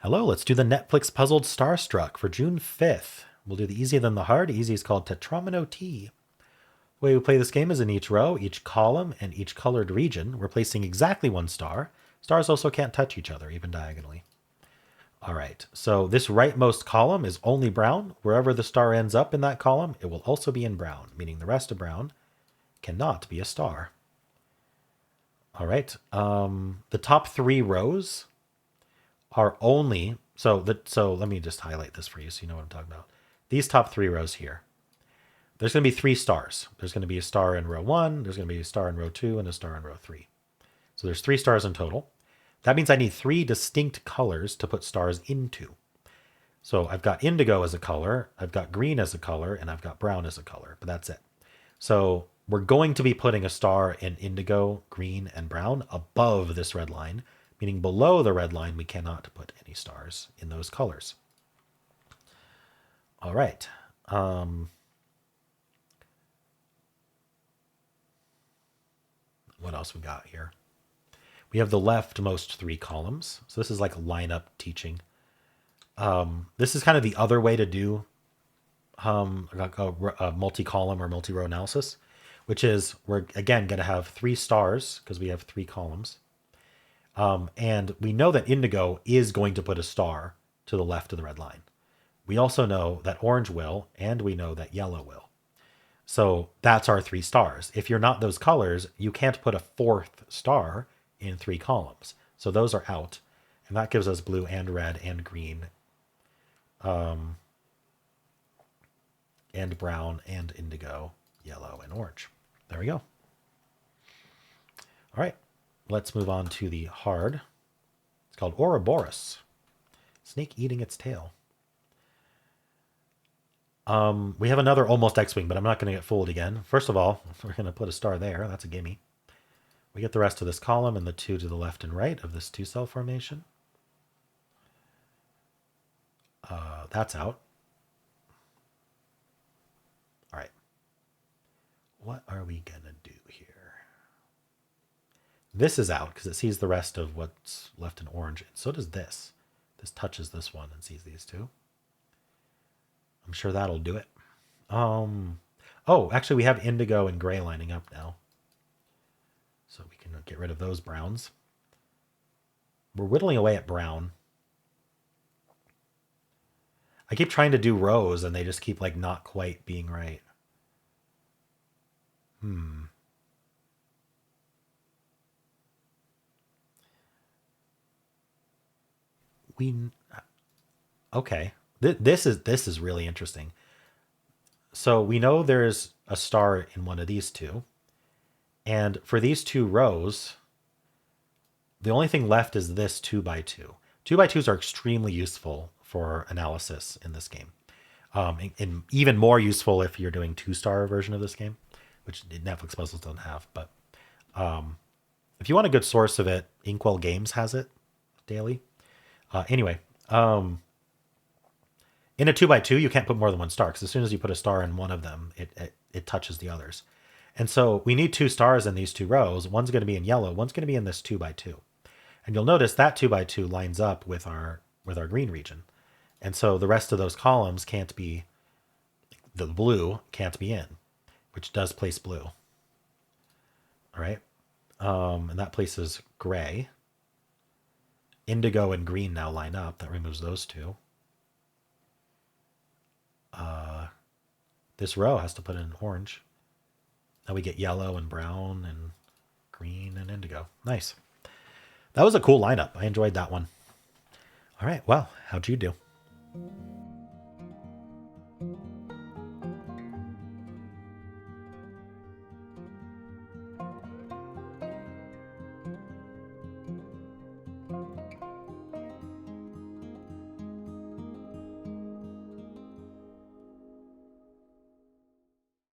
Hello, let's do the Netflix puzzled Starstruck for June 5th. We'll do the easy then the hard. Easy is called Tetromino T. The way we play this game is in each row, each column, and each colored region, we're placing exactly one star. Stars also can't touch each other, even diagonally. All right, so this rightmost column is only brown. Wherever the star ends up in that column, it will also be in brown, meaning the rest of brown cannot be a star. All right, the top three rows are only so let me just highlight this for you so you know what I'm talking about. These top three rows here, there's going to be three stars. There's going to be a star in row 1, there's going to be a star in row 2, and a star in row 3. So there's 3 stars in total. That means I need 3 distinct colors to put stars into. So I've got indigo as a color, I've got green as a color, and I've got brown as a color, but that's it. So we're going to be putting a star in indigo, green, and brown above this red line, meaning below the red line, we cannot put any stars in those colors. All right. What else we got here? We have the leftmost 3 columns. So this is like lineup teaching. This is kind of the other way to do a multi-column or multi-row analysis, which is we're, again, going to have 3 stars because we have 3 columns. And we know that indigo is going to put a star to the left of the red line. We also know that orange will, and we know that yellow will. So that's our 3 stars. If you're not those colors, you can't put a 4th star in 3 columns. So those are out. And that gives us blue and red and green, and brown and indigo, yellow and orange. There we go. All right, let's move on to the hard. It's called Ouroboros. Snake eating its tail. We have another almost X-Wing, but I'm not going to get fooled again. First of all, we're going to put a star there. That's a gimme. We get the rest of this column and the 2 to the left and right of this 2-cell formation. That's out. All right. What are we going to do here? This is out because it sees the rest of what's left in orange. So does this. This touches this one and sees these 2. I'm sure that'll do it. Oh, actually, we have indigo and gray lining up now. So we can get rid of those browns. We're whittling away at brown. I keep trying to do rows and they just keep like not quite being right. Okay. This is really interesting. So we know there's a star in one of these 2. And for these 2 rows, the only thing left is this 2 by 2. 2 by 2s are extremely useful for analysis in this game. And even more useful if you're doing 2-star version of this game, which Netflix puzzles don't have. But if you want a good source of it, Inkwell Games has it daily. Anyway, in a 2 by 2, you can't put more than 1 star because as soon as you put a star in one of them, it touches the others. And so we need 2 stars in these 2 rows. One's going to be in yellow. One's going to be in this 2 by 2. And you'll notice that 2 by 2 lines up with our green region. And so the rest of those columns can't be, the blue can't be in, which does place blue. All right. And that places gray. Indigo and green now line up. That removes those 2. This row has to put in orange. Now we get yellow and brown and green and indigo. Nice. That was a cool lineup. I enjoyed that one. All right. Well, how'd you do?